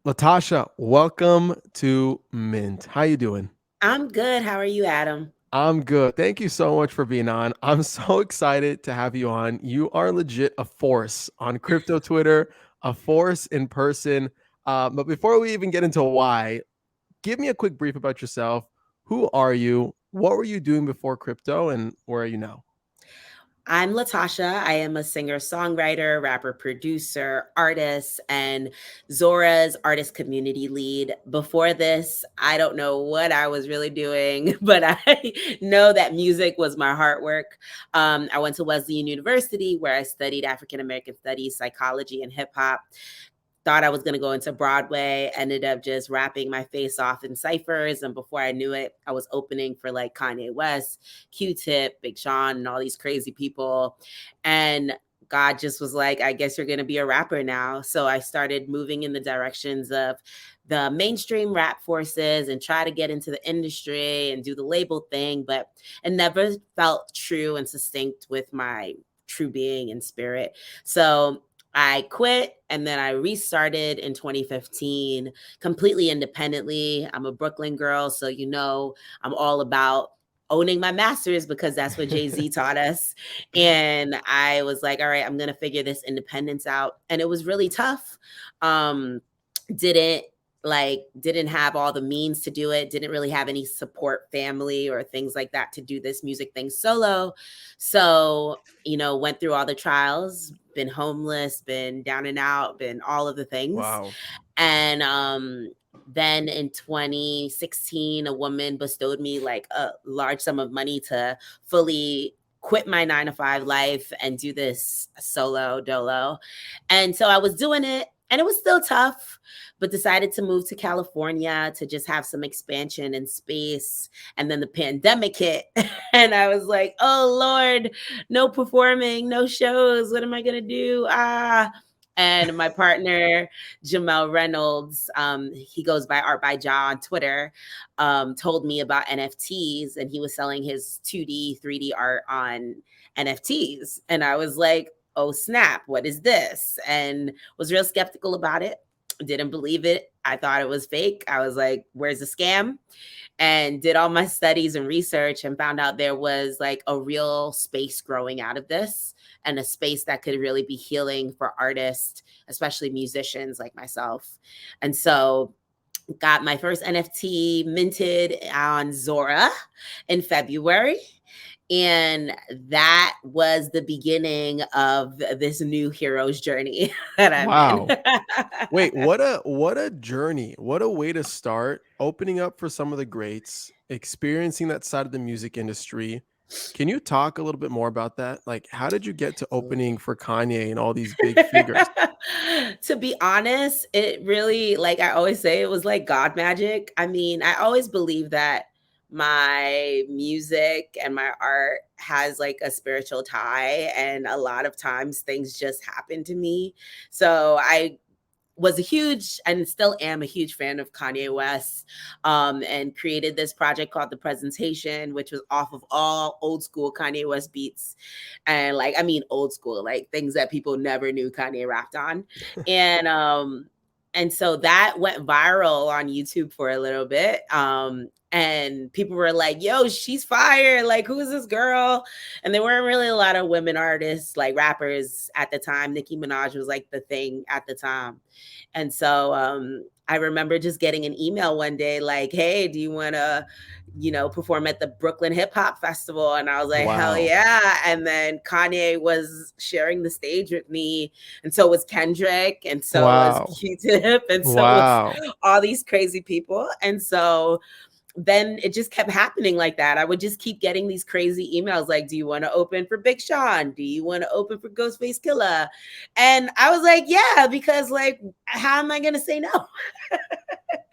LaTasha, welcome to Mint. How you doing? I'm good. How are you, Adam? I'm good. Thank you so much for being on. I'm so excited to have you on. You are legit a force on crypto Twitter, a force in person. But before we even get into why, give me a quick brief about yourself. Who are you? What were you doing before crypto, and where are you now? I'm Latasha. I am a singer, songwriter, rapper, producer, artist, and Zora's artist community lead. Before this, I don't know what I was really doing, but I know that music was my heart work. I went to Wesleyan University where I studied African American studies, psychology, and hip hop. Thought I was going to go into Broadway, ended up just rapping my face off in ciphers. And before I knew it, I was opening for like Kanye West, Q-Tip, Big Sean, and all these crazy people. And God just was like, I guess you're going to be a rapper now. So I started moving in the directions of the mainstream rap forces and try to get into the industry and do the label thing, but it never felt true and succinct with my true being and spirit. So I quit and then I restarted in 2015 completely independently. I'm a Brooklyn girl, so I'm all about owning my masters because that's what Jay-Z taught us. And I was like, all right, I'm going to figure this independence out. And it was really tough. Um didn't didn't have all the means to do it, didn't really have any support family or things like that to do this music thing solo. So went through all the trials, been homeless, been down and out, been all of the things. Wow. And then in 2016, a woman bestowed me like a large sum of money to fully quit my 9 to 5 life and do this solo dolo. And so I was doing it and it was still tough, but decided to move to California to just have some expansion in space. And then the pandemic hit and I was like, oh Lord, no performing, no shows. What am I going to do? And my partner, Jamel Reynolds, he goes by Art by Ja on Twitter, told me about NFTs and he was selling his 2D, 3D art on NFTs. And I was like, oh snap, what is this? And was real skeptical about it. Didn't believe it. I thought it was fake. I was like, where's the scam? And did all my studies and research and found out there was like a real space growing out of this and a space that could really be healing for artists, especially musicians like myself. And so got my first NFT minted on Zora in February. And that was the beginning of this new hero's journey that I'm in. Wow. Wait, what a journey. What a way to start opening up for some of the greats, experiencing that side of the music industry. Can you talk a little bit more about that? Like, how did you get to opening for Kanye and all these big figures? To be honest, it really, like I always say, it was like God magic. I mean, I always believe that my music and my art has like a spiritual tie, and a lot of times things just happen to me. So I was a huge and still am a huge fan of Kanye West, and created this project called The Presentation, which was off of all old school Kanye West beats. And like, I mean, old school, like things that people never knew Kanye rapped on. And, and so that went viral on YouTube for a little bit. And people were like, yo, she's fire. Like, who is this girl? And there weren't really a lot of women artists, like rappers at the time. Nicki Minaj was like the thing at the time. And so I remember just getting an email one day like, hey, do you want to, perform at the Brooklyn Hip Hop Festival? And I was like, hell Wow. yeah. And then Kanye was sharing the stage with me. And so was Kendrick. And so was Wow. Q-Tip. And so was Wow. all these crazy people. And so then it just kept happening like that. I would just keep getting these crazy emails like, do you want to open for Big Sean? Do you want to open for Ghostface Killer? And I was like, yeah, because like, how am I going to say no?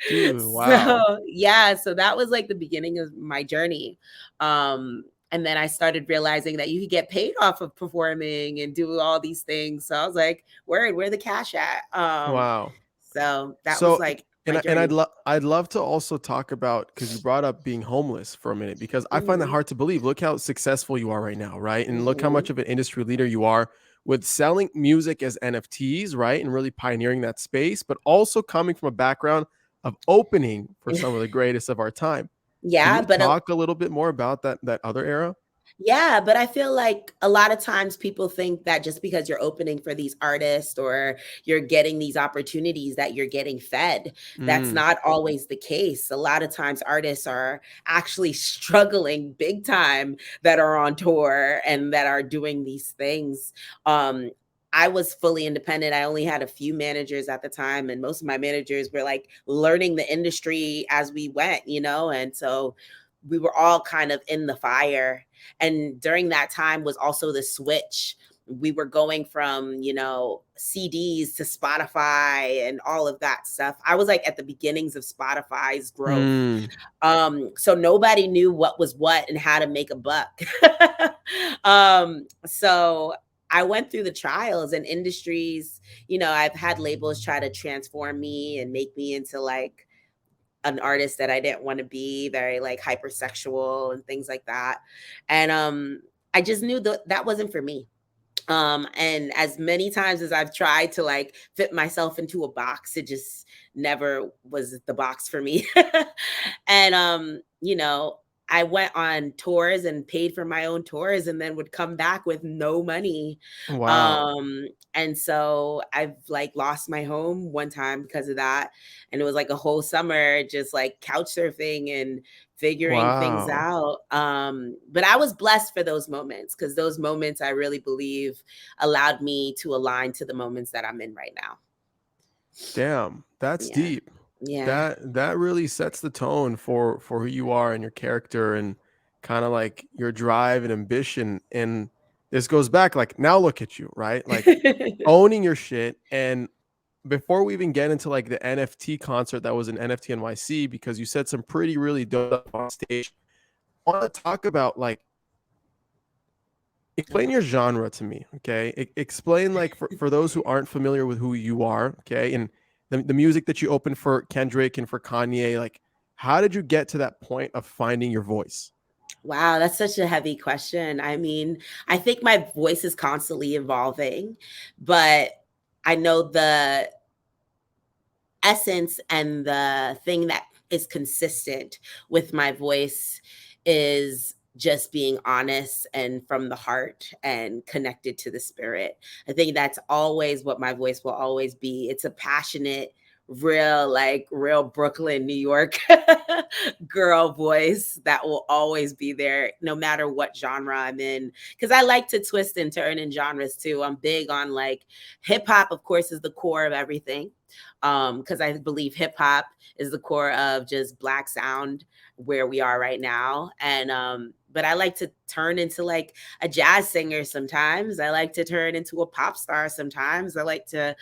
Dude, wow. So, yeah, so that was like the beginning of my journey. And then I started realizing that you could get paid off of performing and do all these things. So I was like, where the cash at? Wow. So that was So, like my and journey. I'd love to also talk about, because you brought up being homeless for a minute, because I find that Hmm. hard to believe. Look how successful you are right now, right? And look how Hmm. much of an industry leader you are with selling music as NFTs, right? And really pioneering that space, but also coming from a background of opening for some of the greatest of our time. Can Yeah, you but talk a little bit more about that other era? yeah, but I feel like a lot of times people think that just because you're opening for these artists or you're getting these opportunities that you're getting fed. That's Mm, not always the case. A lot of times artists are actually struggling big time that are on tour and that are doing these things. Um I was fully independent. I only had a few managers at the time, and most of my managers were like learning the industry as we went, and so we were all kind of in the fire. And during that time was also the switch. We were going from, CDs to Spotify and all of that stuff. I was like at the beginnings of Spotify's growth. mm. So nobody knew what was what and how to make a buck. So I went through the trials and industries. I've had labels try to transform me and make me into like an artist that I didn't want to be, very like hypersexual and things like that. And I just knew that that wasn't for me. And as many times as I've tried to like fit myself into a box, it just never was the box for me. And I went on tours and paid for my own tours and then would come back with no money. Wow. And so I've like lost my home one time because of that. And it was like a whole summer just like couch surfing and figuring things Wow. out. But I was blessed for those moments, because those moments I really believe allowed me to align to the moments that I'm in right now. Damn, that's Yeah. deep. Yeah. That really sets the tone for who you are and your character and kind of like your drive and ambition. And this goes back like now look at you, right? Like owning your shit. And before we even get into like the NFT concert that was in NFT NYC, because you said some pretty really dope stuff on stage, I want to talk about like explain your genre to me, okay? Explain like for those who aren't familiar with who you are, okay? And the music that you opened for Kendrick and for Kanye, like how did you get to that point of finding your voice? Wow, that's such a heavy question. I mean, I think my voice is constantly evolving, but I know the essence and the thing that is consistent with my voice is just being honest and from the heart and connected to the spirit. I think that's always what my voice will always be. It's a passionate, real, like real Brooklyn, New York girl voice that will always be there no matter what genre I'm in. Because I like to twist and turn in genres too. I'm big on like hip hop, of course, is the core of everything, because I believe hip hop is the core of just Black sound where we are right now. And but I like to turn into like a jazz singer sometimes. I like to turn into a pop star sometimes. I like to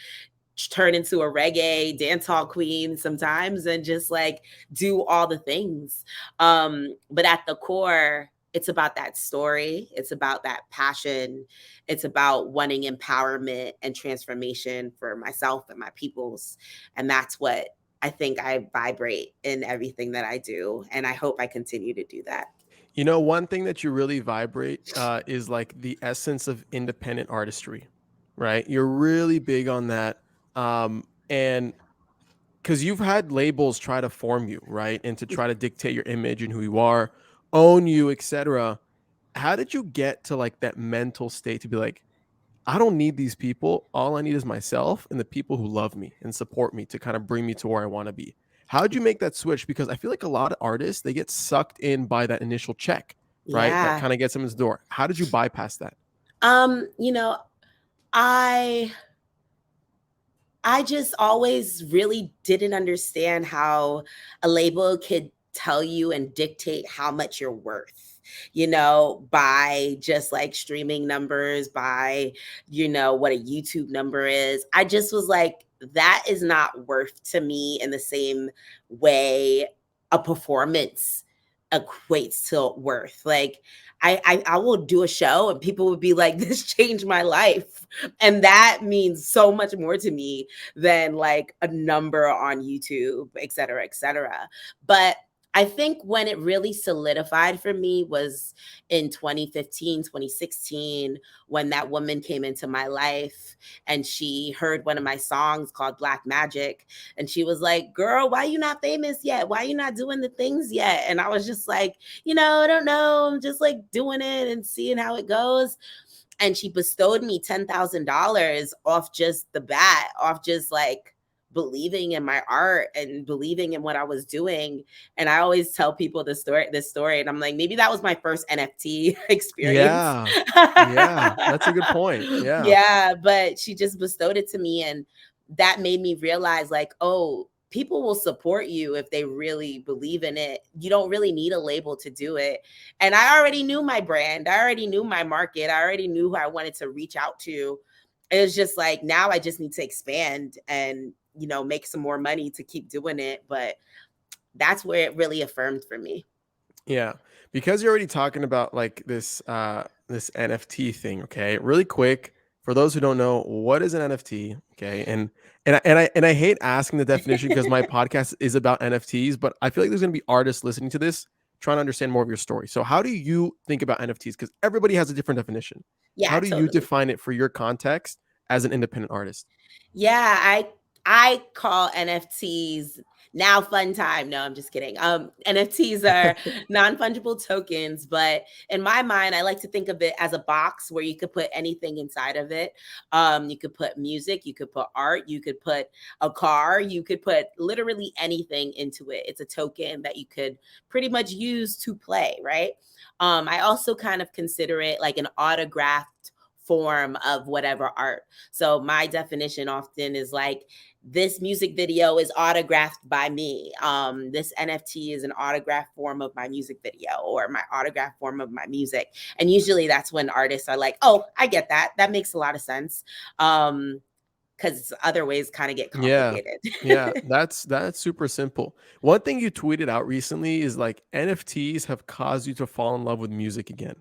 turn into a reggae dancehall queen sometimes and just like do all the things. But at the core, it's about that story. It's about that passion. It's about wanting empowerment and transformation for myself and my peoples. And that's what I think I vibrate in everything that I do. And I hope I continue to do that. You know, one thing that you really vibrate is like the essence of independent artistry, right? You're really big on that. And because you've had labels try to form you, right? And to try to dictate your image and who you are, own you, etc. How did you get to like that mental state to be like, I don't need these people. All I need is myself and the people who love me and support me to kind of bring me to where I want to be. How did you make that switch? Because I feel like a lot of artists, they get sucked in by that initial check, right? That Yeah. kind of gets them in the door. How did you bypass that? Um, you know, I I just always really didn't understand how a label could tell you and dictate how much you're worth, by just like streaming numbers, by, what a YouTube number is. I just was like, that is not worth to me in the same way a performance equates to worth. Like, I will do a show and people would be like, this changed my life. And that means so much more to me than like a number on YouTube, et cetera, et cetera. But I think when it really solidified for me was in 2015, 2016, when that woman came into my life and she heard one of my songs called Black Magic. And she was like, girl, why you not famous yet? Why you not doing the things yet? And I was just like, I don't know. I'm just like doing it and seeing how it goes. And she bestowed me $10,000 off just the bat, off just like believing in my art and believing in what I was doing. And I always tell people this story, and I'm like, maybe that was my first NFT experience. Yeah. Yeah. That's a good point. Yeah. Yeah, but she just bestowed it to me, and that made me realize like, oh, people will support you if they really believe in it. You don't really need a label to do it. And I already knew my brand. I already knew my market. I already knew who I wanted to reach out to. It was just like, now I just need to expand and, make some more money to keep doing it. But that's where it really affirmed for me. Yeah. Because you're already talking about like this NFT thing, okay? Really quick, for those who don't know, what is an NFT? Okay. And I hate asking the definition because my podcast is about NFTs, but I feel like there's gonna be artists listening to this trying to understand more of your story. So how do you think about NFTs? Because everybody has a different definition. Yeah, How do you totally. define it for your context as an independent artist? Yeah, I call NFTs now fun time. No, I'm just kidding. NFTs are non-fungible tokens, but in my mind, I like to think of it as a box where you could put anything inside of it. You could put music, you could put art, you could put a car, you could put literally anything into it. It's a token that you could pretty much use to play, right? I also kind of consider it like an autographed form of whatever art. So my definition often is like, this music video is autographed by me. This NFT is an autographed form of my music video or my autographed form of my music. And usually that's when artists are like, oh, I get that. That makes a lot of sense. Because other ways kind of get Yeah. complicated. Yeah, that's super simple. One thing you tweeted out recently is like NFTs have caused you to fall in love with music again.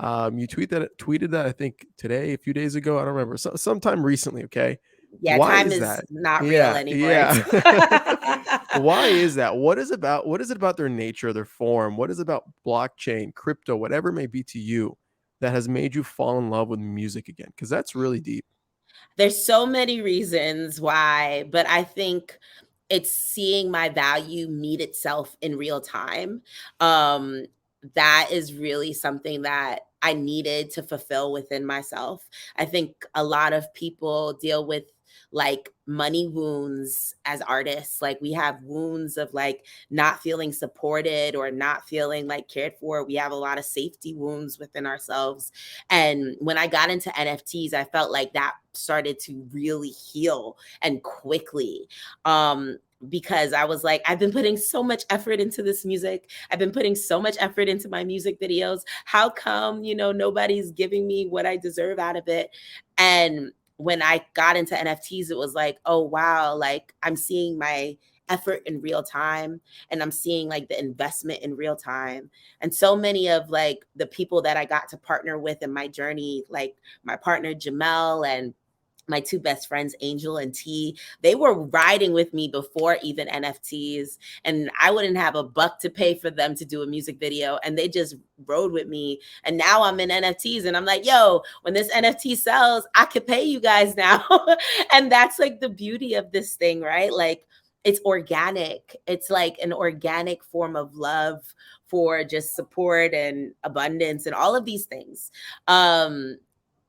You tweeted that I think today, a few days ago. I don't remember. Sometime recently. Okay, Yeah, why time is is that? not real Yeah, anymore. yeah. Why is that? What is it about their nature, their form? What is it about blockchain, crypto, whatever it may be to you, that has made you fall in love with music again? Because that's really deep. There's so many reasons why, but I think it's seeing my value meet itself in real time. Um, that is really something that I needed to fulfill within myself. I think a lot of people deal with like money wounds as artists. Like we have wounds of like not feeling supported or not feeling like cared for. We have a lot of safety wounds within ourselves. And when I got into NFTs, I felt like that started to really heal and quickly. Because I was like, I've been putting so much effort into this music. I've been putting so much effort into my music videos. How come, nobody's giving me what I deserve out of it? And when I got into NFTs, it was like, oh, wow, like I'm seeing my effort in real time and I'm seeing like the investment in real time. And so many of like the people that I got to partner with in my journey, like my partner Jamel and my two best friends, Angel and T, they were riding with me before even NFTs. And I wouldn't have a buck to pay for them to do a music video. And they just rode with me. And now I'm in NFTs and I'm like, yo, when this NFT sells, I could pay you guys now. And that's like the beauty of this thing, right? Like it's organic. It's like an organic form of love for just support and abundance and all of these things.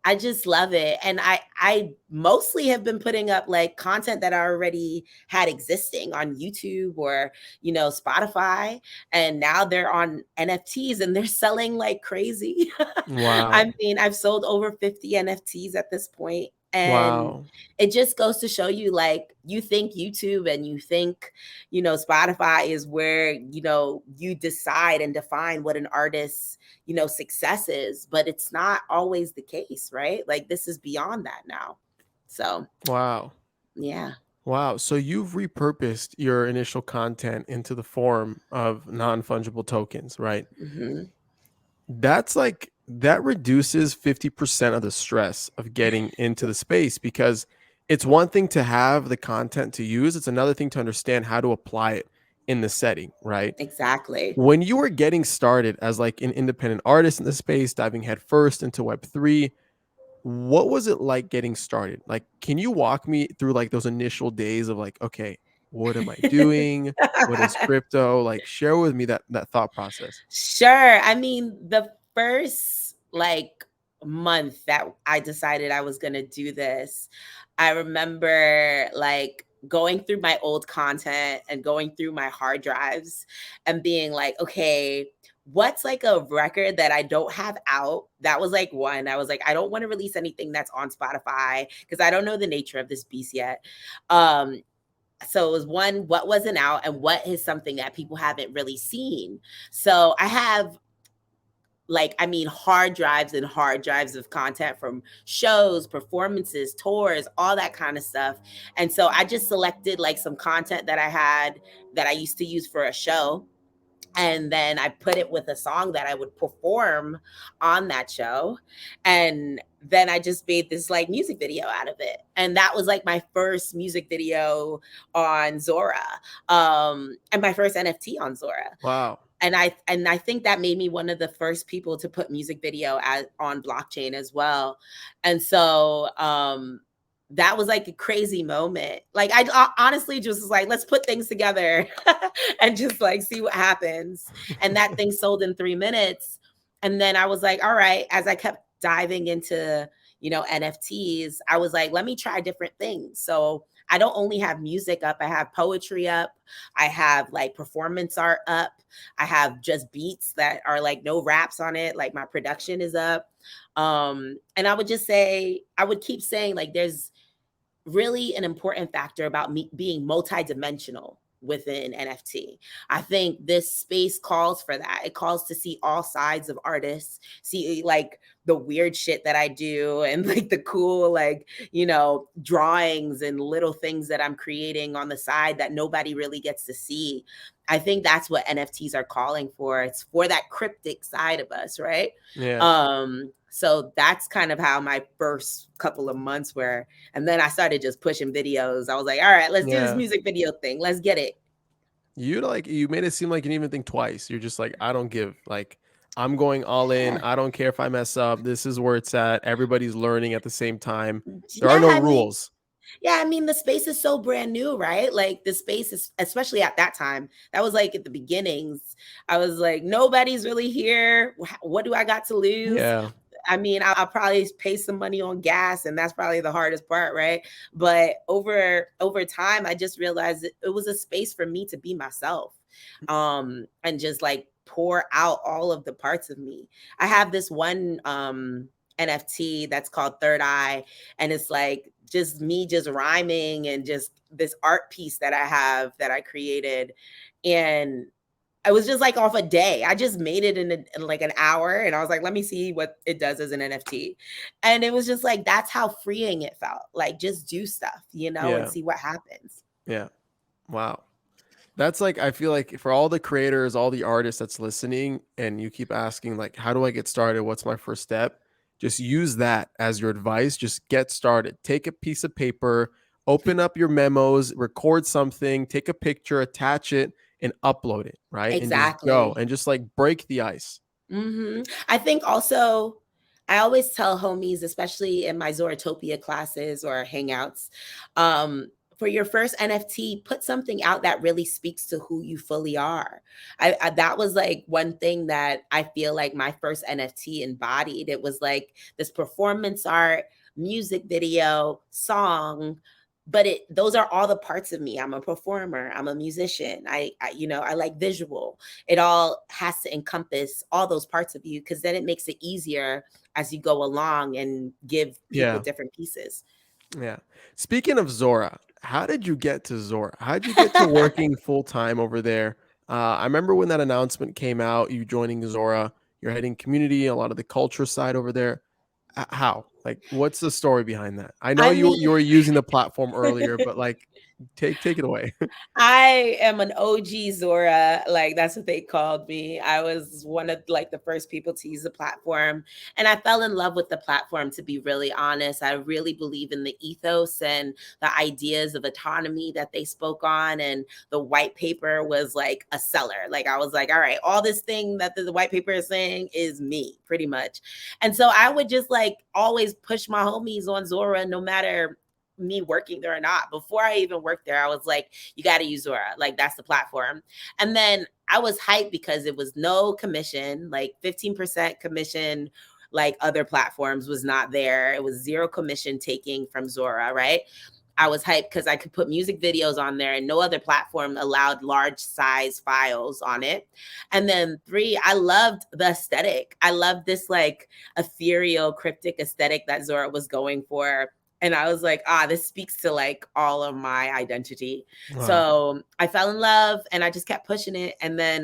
I just love it. And I mostly have been putting up like content that I already had existing on YouTube or, Spotify. And now they're on NFTs and they're selling like crazy. I Wow. mean, I've sold over 50 NFTs at this point. And Wow. it just goes to show you like you think YouTube and you think, Spotify is where, you decide and define what an artist's success is, but it's not always the case, right? Like this is beyond that now. So, Wow. yeah. Wow. So you've repurposed your initial content into the form of non-fungible tokens, right? Hmm. That's like that reduces 50% of the stress of getting into the space because it's one thing to have the content to use, it's another thing to understand how to apply it in the setting, right? Exactly. When you were getting started as like an independent artist in the space, diving headfirst into Web3, what was it like getting started? Like, can you walk me through like those initial days of like, okay, what am I doing? What is crypto? Like, share with me that thought process. Sure. I mean, the first like month that I decided I was going to do this, I remember like going through my old content and going through my hard drives and being like, okay, what's like a record that I don't have out? That was like one. I was like, I don't want to release anything that's on Spotify because I don't know the nature of this beast yet. Um, so it was one, what wasn't out and what is something that people haven't really seen. So I have like, I mean, hard drives and hard drives of content from shows, performances, tours, all that kind of stuff. And so I just selected like some content that I had that I used to use for a show, and then I put it with a song that I would perform on that show. And then I just made this like music video out of it. And that was like my first music video on Zora. And my first NFT on Zora. Wow. And I think that made me one of the first people to put music video on blockchain as well. And so that was like a crazy moment. Like I honestly just was like, let's put things together and just like see what happens. And that thing sold in 3 minutes. And then I was like, all right, as I kept diving into, NFTs, I was like, let me try different things. So I don't only have music up, I have poetry up, I have like performance art up, I have just beats that are like no raps on it, like my production is up. And I would keep saying like there's really an important factor about me being multidimensional within NFT. I think this space calls for that. It calls to see all sides of artists, see like the weird shit that I do and like the cool, like, drawings and little things that I'm creating on the side that nobody really gets to see. I think that's what NFTs are calling for. It's for that cryptic side of us, right? Yeah. So that's kind of how my first couple of months were. And then I started just pushing videos. I was like, all right, let's do this Yeah. music video thing. Let's get it. You made it seem like you didn't even think twice. You're just like, I don't give. Like, I'm going all in. Yeah. I don't care if I mess up. This is where it's at. Everybody's learning at the same time. There are Yeah, no I mean, rules. the space is so brand new, right? Like the space is, especially at that time, that was like at the beginnings. I was like, nobody's really here. What do I got to lose? Yeah. I mean, I'll probably pay some money on gas, and that's probably the hardest part, right? But over time, I just realized it was a space for me to be myself, and just like pour out all of the parts of me. I have this one NFT that's called Third Eye, and it's like just me just rhyming and just this art piece that I have that I created, and I was just like off a day. I just made it in like an hour, and I was like, let me see what it does as an NFT. And it was just like, that's how freeing it felt. Like just do stuff, and Yeah. see what happens. Yeah. Wow. That's like, I feel like for all the creators, all the artists that's listening, and you keep asking, like, how do I get started? What's my first step? Just use that as your advice. Just get started. Take a piece of paper, open up your memos, record something, take a picture, attach it, and upload it, right? And just go Exactly. and just like break the ice. I think also, I always tell homies, especially in my Zoratopia classes or hangouts, for your first NFT, put something out that really speaks to who you fully are. That was like one thing that I feel like my first NFT embodied. It was like this performance art, music video, song, but those are all the parts of me. I'm a performer, I'm a musician, I like visual. It all has to encompass all those parts of you, because then it makes it easier as you go along and give people Yeah. different pieces. Yeah. Speaking of Zora, how did you get to Zora? How did you get to working full time over there? I remember when that announcement came out, you joining Zora, you're heading community, a lot of the culture side over there. How? Like, what's the story behind that? I know I you mean, were using the platform earlier, but like, Take it away. I am an OG Zora. Like that's what they called me. I was one of like the first people to use the platform. And I fell in love with the platform, to be really honest. I really believe in the ethos and the ideas of autonomy that they spoke on. And the white paper was like a seller. Like I was like, all right, all this thing that the white paper is saying is me, pretty much. And so I would just like always push my homies on Zora, no matter me working there or not. Before I even worked there, I was like, you got to use Zora. Like that's the platform. And then I was hyped because it was no commission, like 15% commission, like other platforms was not there. It was zero commission taking from Zora, right? I was hyped because I could put music videos on there and no other platform allowed large size files on it. And then three, I loved the aesthetic. I loved this like ethereal, cryptic aesthetic that Zora was going for. And I was like, this speaks to like all of my identity. Wow. So I fell in love and I just kept pushing it. And then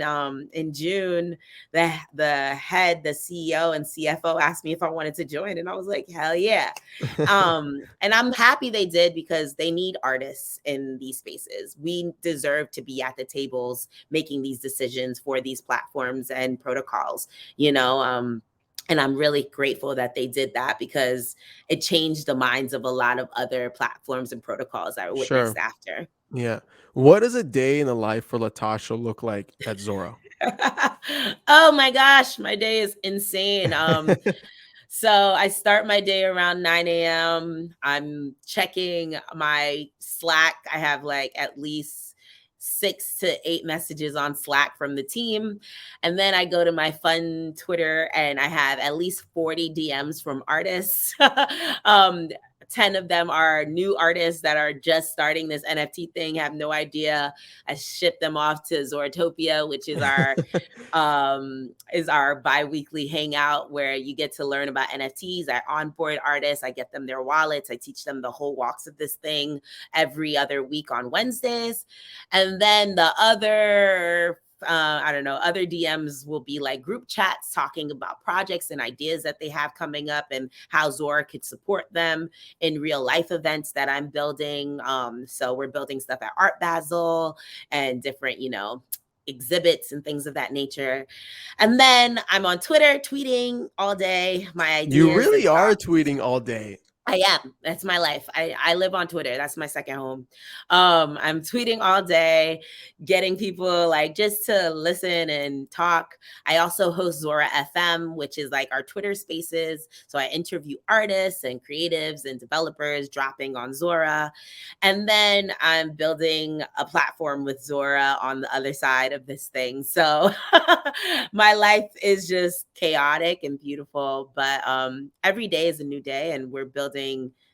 in June, the the CEO and CFO asked me if I wanted to join. And I was like, hell yeah. And I'm happy they did because they need artists in these spaces. We deserve to be at the tables making these decisions for these platforms and protocols, you know. And I'm really grateful that they did that because it changed the minds of a lot of other platforms and protocols I witnessed Sure. after. Yeah. What does a day in the life for LATASHÁ look like at Zora? Oh my gosh, my day is insane. So I start my day around 9 a.m. I'm checking my Slack. I have like at least 6 to 8 messages on Slack from the team. And then I go to my fun Twitter and I have at least 40 DMs from artists. um, 10 of them are new artists that are just starting this NFT thing, have no idea. I ship them off to Zoratopia, which is our bi-weekly hangout where you get to learn about NFTs. I onboard artists, I get them their wallets, I teach them the whole walks of this thing every other week on Wednesdays. And then the other I don't know, other DMs will be like group chats talking about projects and ideas that they have coming up and how Zora could support them in real life events that I'm building. So we're building stuff at Art Basel and different, exhibits and things of that nature. And then I'm on Twitter tweeting all day my You ideas and really are thoughts. tweeting all day. I am. That's my life. I live on Twitter. That's my second home. I'm tweeting all day, getting people like just to listen and talk. I also host Zora FM, which is like our Twitter spaces. So I interview artists and creatives and developers dropping on Zora. And then I'm building a platform with Zora on the other side of this thing. So my life is just chaotic and beautiful, but every day is a new day and we're building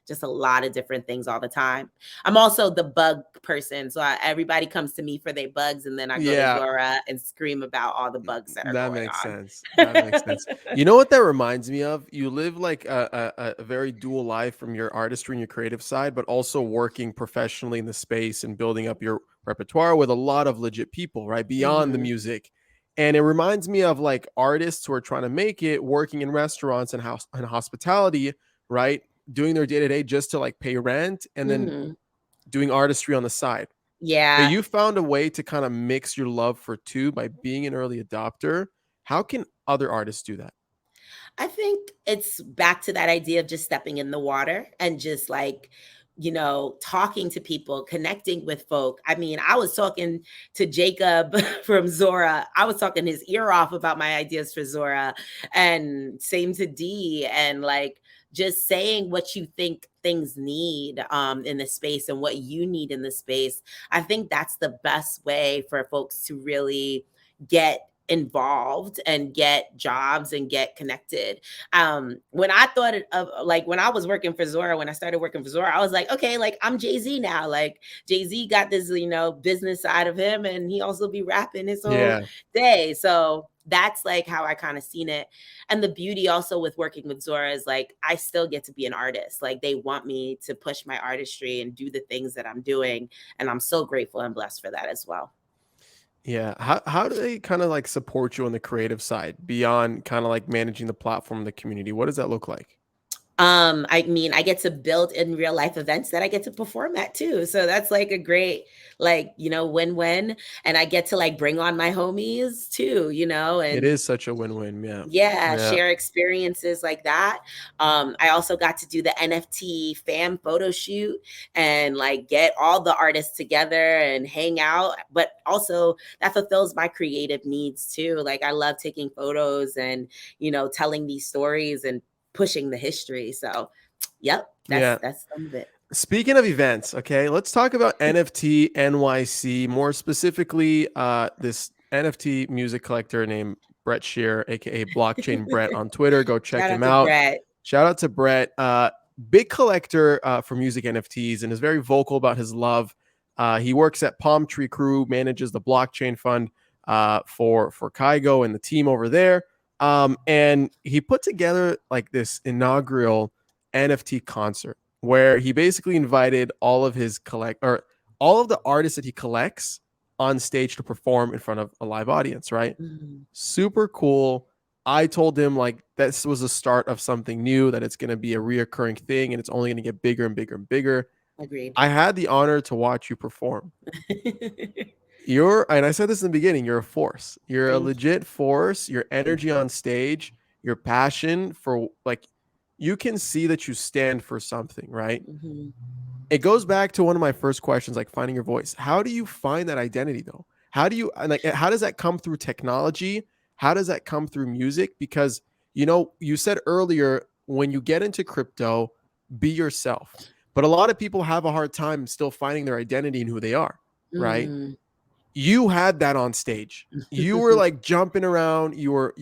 just a lot of different things all the time. I'm also the bug person. So everybody comes to me for their bugs and then I go to Yeah, Zora and scream about all the bugs that are that going makes on. sense. That makes sense. You know what that reminds me of? You live like a very dual life from your artistry and your creative side, but also working professionally in the space and building up your repertoire with a lot of legit people, right? Beyond the Mhm. music. And it reminds me of like artists who are trying to make it, working in restaurants and house and hospitality, right? Doing their day to day just to like pay rent and then Mhm. doing artistry on the side. But Yeah. you found a way to kind of mix your love for two by being an early adopter. How can other artists do that? I think it's back to that idea of just stepping in the water and just like, talking to people, connecting with folk. I mean, I was talking to Jacob from Zora. I was talking his ear off about my ideas for Zora, and same to D. And like, just saying what you think things need in the space and what you need in the space. I think that's the best way for folks to really get involved and get jobs and get connected. When I thought of like when I was working for Zora, when I started working for Zora, I was like, okay, like I'm Jay-Z now. Like Jay-Z got this, business side of him and he also be rapping his whole Yeah. day. So that's like how I kind of seen it. And the beauty also with working with Zora is like I still get to be an artist. Like they want me to push my artistry and do the things that I'm doing. And I'm so grateful and blessed for that as well. Yeah. How do they kind of like support you on the creative side beyond kind of like managing the platform, the community? What does that look like? I mean, I get to build in real life events that I get to perform at too. So that's like a great, like, win-win. And I get to like bring on my homies too, It and is such a win-win. Yeah. yeah, Yeah. share experiences like that. I also got to do the NFT fam photo shoot and like get all the artists together and hang out. But also that fulfills my creative needs too. Like I love taking photos and, telling these stories and pushing the history. So yep, that's Yeah. that's some of it. Speaking of events, okay, let's talk about NFT NYC, more specifically, this NFT music collector named Brett Shear, aka Blockchain Brett on Twitter. Go check Shout him out to out. Brett. Shout out to Brett, big collector for music NFTs, and is very vocal about his love. He works at Palm Tree Crew, manages the blockchain fund for Kygo and the team over there. And he put together like this inaugural NFT concert where he basically invited all of his all of the artists that he collects on stage to perform in front of a live audience, right? Mhm. Super cool. I told him like this was the start of something new, that it's going to be a reoccurring thing and it's only going to get bigger and bigger and bigger. Agreed. I had the honor to watch you perform. And I said this in the beginning, you're a force. You're a Thank you. legit force. Your Thank energy you. on stage, your passion for like, you can see that you stand for something, right? Mhm. It goes back to one of my first questions, like finding your voice. How do you find that identity though? How do you like, how does that come through technology? How does that come through music? Because you said earlier, when you get into crypto, be yourself. But a lot of people have a hard time still finding their identity and who they are, right? Mhm. You had that on stage. You were like jumping around. You were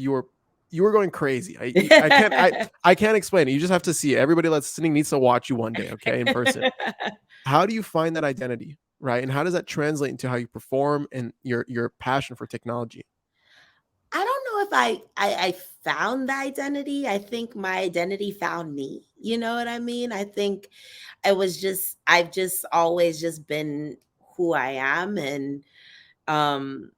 going crazy. I can't explain it. You just have to see it. Everybody listening needs to watch you one day, okay, in person. How do you find that identity, right? And how does that translate into how you perform and your passion for technology? I don't know if I found the identity. I think my identity found me. You know what I mean? I think I've just always just been who I am, um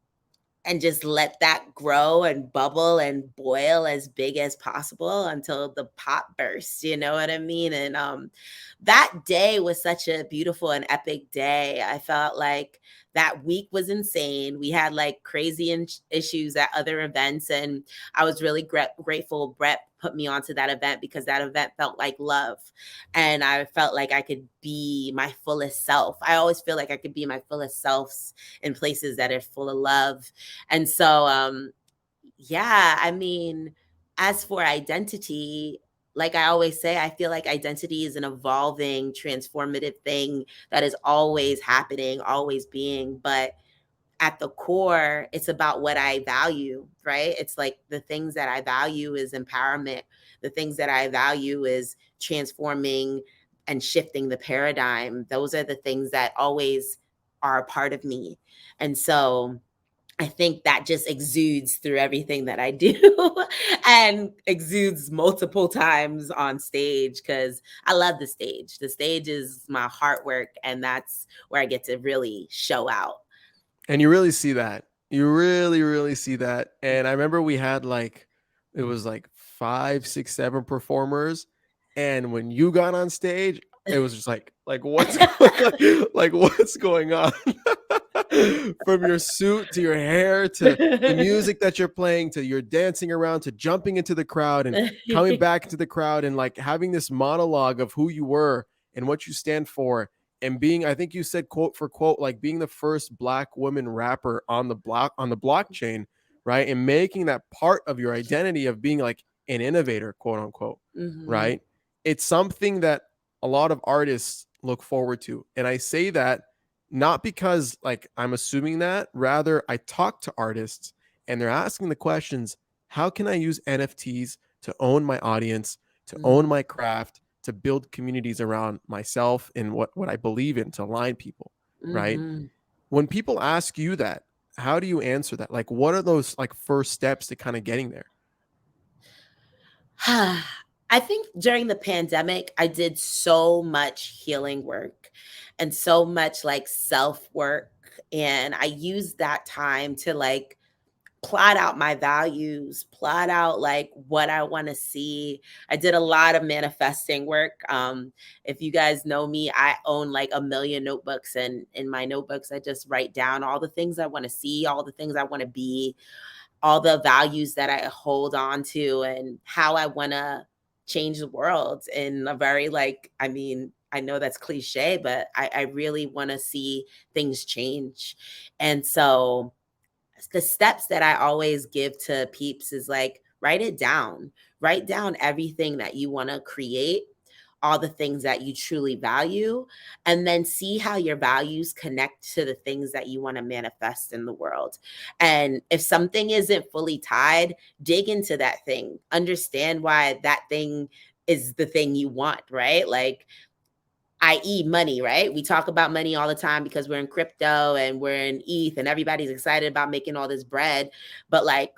and just let that grow and bubble and boil as big as possible until the pot bursts, you know what I mean? And that day was such a beautiful and epic day. I felt like that week was insane. We had like crazy issues at other events, and I was really grateful Brett put me onto that event because that event felt like love, and I felt like I could be my fullest self. I always feel like I could be my fullest selves in places that are full of love. And so, yeah, I mean, as for identity, like I always say, I feel like identity is an evolving, transformative thing that is always happening, always being. But at the core, it's about what I value, right? It's like the things that I value is empowerment. The things that I value is transforming and shifting the paradigm. Those are the things that always are a part of me. And so, I think that just exudes through everything that I do and exudes multiple times on stage because I love the stage. The stage is my heart work, and that's where I get to really show out. And you really see that. You really, really see that. And I remember we had like, it was like five, six, seven performers. And when you got on stage, it was just like what's going like what's going on? From your suit to your hair to the music that you're playing to your dancing around to jumping into the crowd and coming back into the crowd and like having this monologue of who you were and what you stand for, and being, I think you said quote for quote, like being the first Black woman rapper on the blockchain, right? And making that part of your identity of being like an innovator, quote unquote, Mhm. right? It's something that a lot of artists look forward to. And I say that not because like I'm assuming that, rather I talk to artists and they're asking the questions, how can I use NFTs to own my audience, to own Mhm. my craft, to build communities around myself and what I believe in, to align people, right? Mhm. When people ask you that, how do you answer that? Like what are those like first steps to kind of getting there? I think during the pandemic, I did so much healing work and so much like self work. And I used that time to like plot out my values, plot out like what I want to see. I did a lot of manifesting work. If you guys know me, I own like 1,000,000 notebooks, and in my notebooks, I just write down all the things I want to see, all the things I want to be, all the values that I hold on to, and how I want to change the world in a very like, I mean, I know that's cliche, but I really want to see things change. And so the steps that I always give to peeps is like, write down everything that you want to create, all the things that you truly value, and then see how your values connect to the things that you want to manifest in the world. And if something isn't fully tied, dig into that thing, understand why that thing is the thing you want, right? Like, i.e. money, right? We talk about money all the time because we're in crypto and we're in ETH and everybody's excited about making all this bread. But like,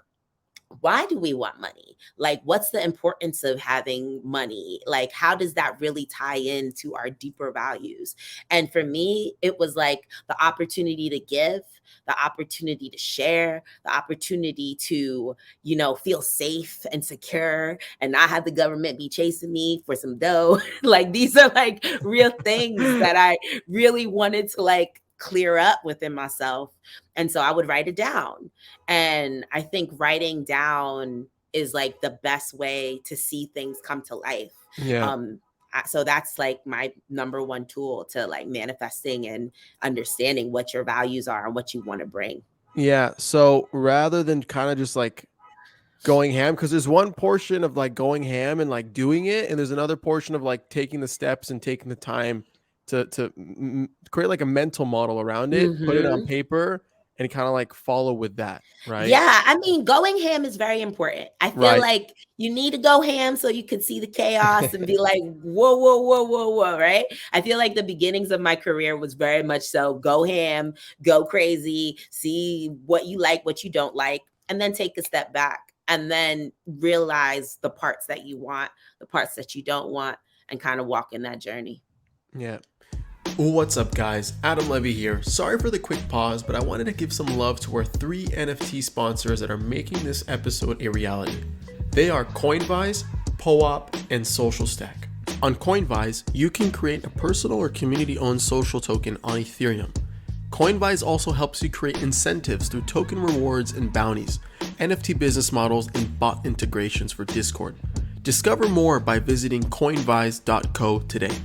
why do we want money? Like, what's the importance of having money? Like, how does that really tie into our deeper values? And for me, it was like the opportunity to give, the opportunity to share, the opportunity to, you know, feel safe and secure and not have the government be chasing me for some dough. Like, these are like real things that I really wanted to like clear up within myself. And so I would write it down. And I think writing down is like the best way to see things come to life. Yeah. So that's like my number one tool to like manifesting and understanding what your values are and what you want to bring. Yeah. So rather than kind of just like going ham, because there's one portion of like going ham and like doing it, and there's another portion of like taking the steps and taking the time to create like a mental model around it, put it on Mm-hmm. paper, and kind of like follow with that, right? Yeah, I mean, going ham is very important. I feel Right. like you need to go ham so you can see the chaos and be like, whoa, whoa, whoa, whoa, whoa, right? I feel like the beginnings of my career was very much so go ham, go crazy, see what you like, what you don't like, and then take a step back and then realize the parts that you want, the parts that you don't want, and kind of walk in that journey. Yeah. What's up, guys? Adam Levy here. Sorry for the quick pause, but I wanted to give some love to our 3 NFT sponsors that are making this episode a reality. They are Coinvise, POAP, and Social Stack. On Coinvise, you can create a personal or community-owned social token on Ethereum. Coinvise also helps you create incentives through token rewards and bounties, NFT business models, and bot integrations for Discord. Discover more by visiting coinvise.co today.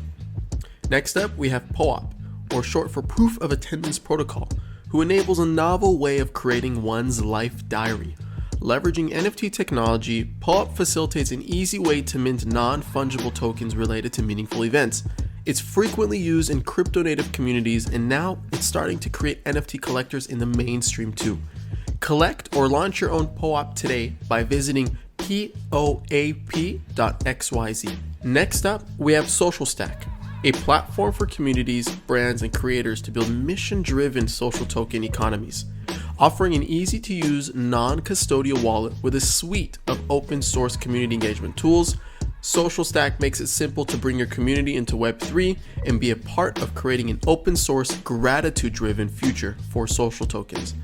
Next up, we have POAP, or short for Proof of Attendance Protocol, who enables a novel way of creating one's life diary. Leveraging NFT technology, POAP facilitates an easy way to mint non-fungible tokens related to meaningful events. It's frequently used in crypto-native communities, and now it's starting to create NFT collectors in the mainstream too. Collect or launch your own POAP today by visiting poap.xyz. Next up, we have Social Stack, a platform for communities, brands, and creators to build mission-driven social token economies. Offering an easy-to-use, non-custodial wallet with a suite of open-source community engagement tools, Social Stack makes it simple to bring your community into Web3 and be a part of creating an open-source, gratitude-driven future for social tokens.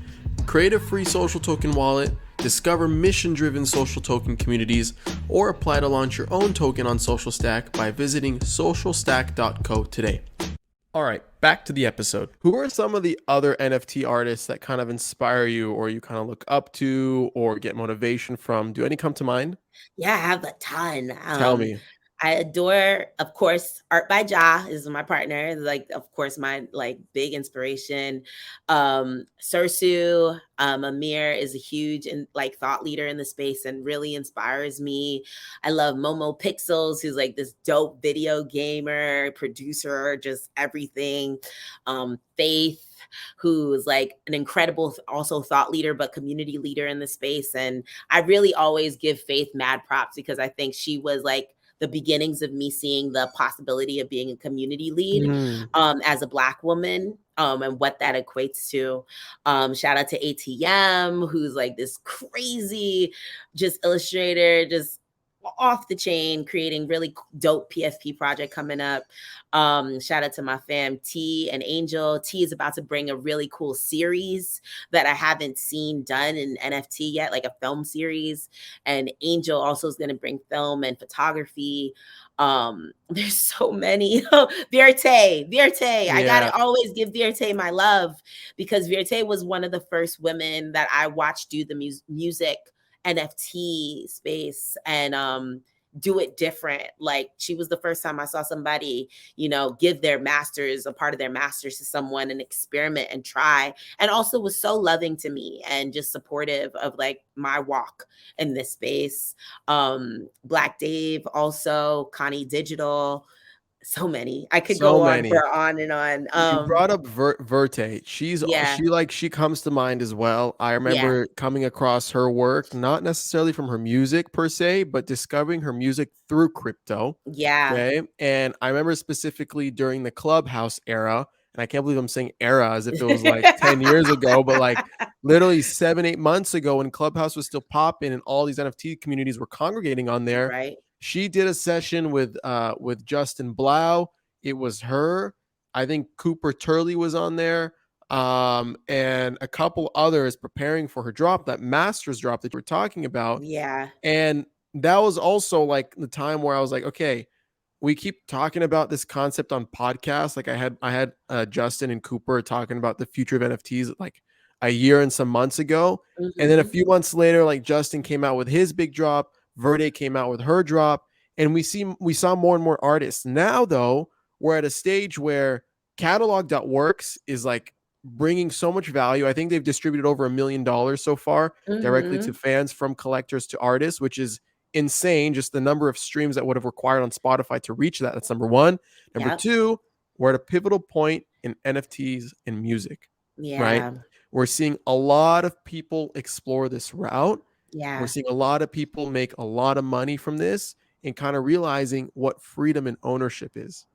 Create a free social token wallet, discover mission-driven social token communities, or apply to launch your own token on Social Stack by visiting socialstack.co today. All right, back to the episode. Who are some of the other NFT artists that kind of inspire you or you kind of look up to or get motivation from? Do any come to mind? Yeah, I have a ton. Tell me. I adore, of course, Art by Ja is my partner. Like, of course, my like big inspiration. Sursu, Amir is a huge and like thought leader in the space and really inspires me. I love Momo Pixels, who's like this dope video gamer, producer, just everything. Faith, who's like an incredible also thought leader but community leader in the space. And I really always give Faith mad props because I think she was like the beginnings of me seeing the possibility of being a community lead as a Black woman, and what that equates to. Shout out to ATM, who's like this crazy just illustrator, just off the chain, creating really dope PFP project coming up. Shout out to my fam T and Angel. T is about to bring a really cool series that I haven't seen done in NFT yet, like a film series. And Angel also is going to bring film and photography. There's so many. Vierte. I Yeah. gotta always give Vierte my love, because Vierte was one of the first women that I watched do the music NFT space and do it different. Like, she was the first time I saw somebody, give their masters, a part of their masters, to someone and experiment and try, and also was so loving to me and just supportive of like my walk in this space. Black Dave, also Kanye Digital, so many. I could So go on many. for on and on. You brought up Verte. Yeah, She comes to mind as well. I yeah, remember coming across her work, not necessarily from her music per se, but discovering her music through crypto. yeah. Okay. And I remember specifically during the Clubhouse era, and I can't believe I'm saying era as if it was like 10 years ago, but like literally 7, 8 months ago, when Clubhouse was still popping and all these NFT communities were congregating on there. Right. She did a session with Justin Blau. It was her. I think Cooper Turley was on there, and a couple others preparing for her drop, that master's drop that you were talking about. Yeah. And that was also like the time where I was like, okay, we keep talking about this concept on podcasts. Like I had Justin and Cooper talking about the future of NFTs like a year and some months ago. And then a Hmm. few months later, like Justin came out with his big drop, Verde came out with her drop, and we saw more and more artists. Now though, we're at a stage where catalog.works is like bringing so much value. I think they've distributed over $1 million so far directly to Hmm. fans, from collectors to artists, which is insane. Just the number of streams that would have required on Spotify to reach that. That's number one. Number Yep. two, we're at a pivotal point in NFTs and music, right? Yeah. We're seeing a lot of people explore this route. We're Yeah. seeing a lot of people make a lot of money from this and kind of realizing what freedom and ownership is,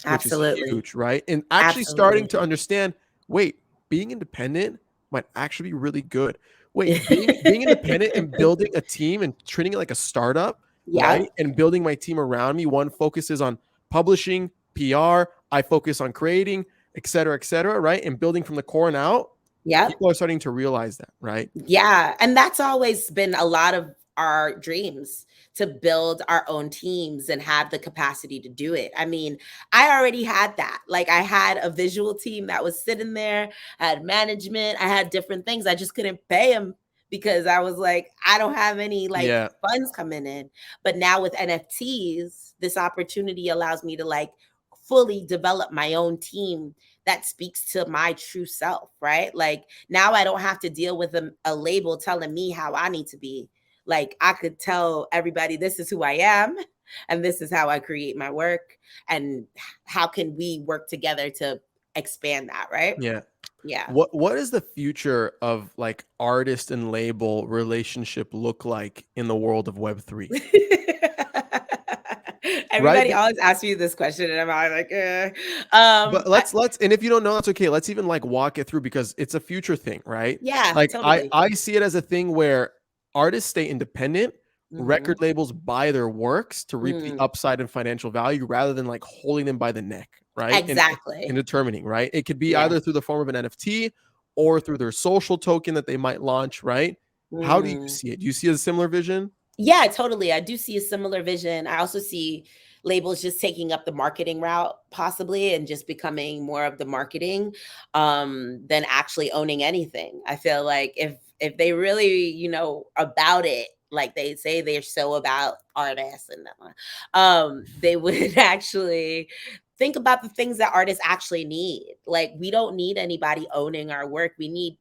which is Absolutely. huge, right? And actually starting Absolutely. to understand, wait, being independent might actually be really good. Wait, being independent and building a team and treating it like a startup, right? Yep. And building my team around me. One focuses on publishing, PR. I focus on creating, et cetera, right? And building from the core and out. Yep. People are starting to realize that, right? Yeah. And that's always been a lot of our dreams, to build our own teams and have the capacity to do it. I mean, I already had that. Like, I had a visual team that was sitting there, I had management, I had different things. I just couldn't pay them because I was like, I don't have any like Yeah. funds coming in. But now with NFTs, this opportunity allows me to like fully develop my own team that speaks to my true self, right? Like, now I don't have to deal with a label telling me how I need to be. Like, I could tell everybody, this is who I am and this is how I create my work, and how can we work together to expand that, right? Yeah. Yeah. What is the future of like artist and label relationship look like in the world of Web3? Right? Everybody always asks me this question and I'm always like, But I, let's and if you don't know, that's okay. Let's even like walk it through, because it's a future thing, right? yeah, Like totally. I see it as a thing where artists stay independent, record Hmm. labels buy their works to reap the Mm, upside and financial value rather than like holding them by the neck, right? And exactly. determining, right? It could be Yeah. either through the form of an NFT or through their social token that they might launch, right? How do you Mm. see it? Do you see a similar vision? Yeah, totally. I do see a similar vision. I also see labels just taking up the marketing route possibly, and just becoming more of the marketing than actually owning anything. I feel like if they really, about it, like they say they're so about artists and they would actually think about the things that artists actually need. Like, we don't need anybody owning our work. We need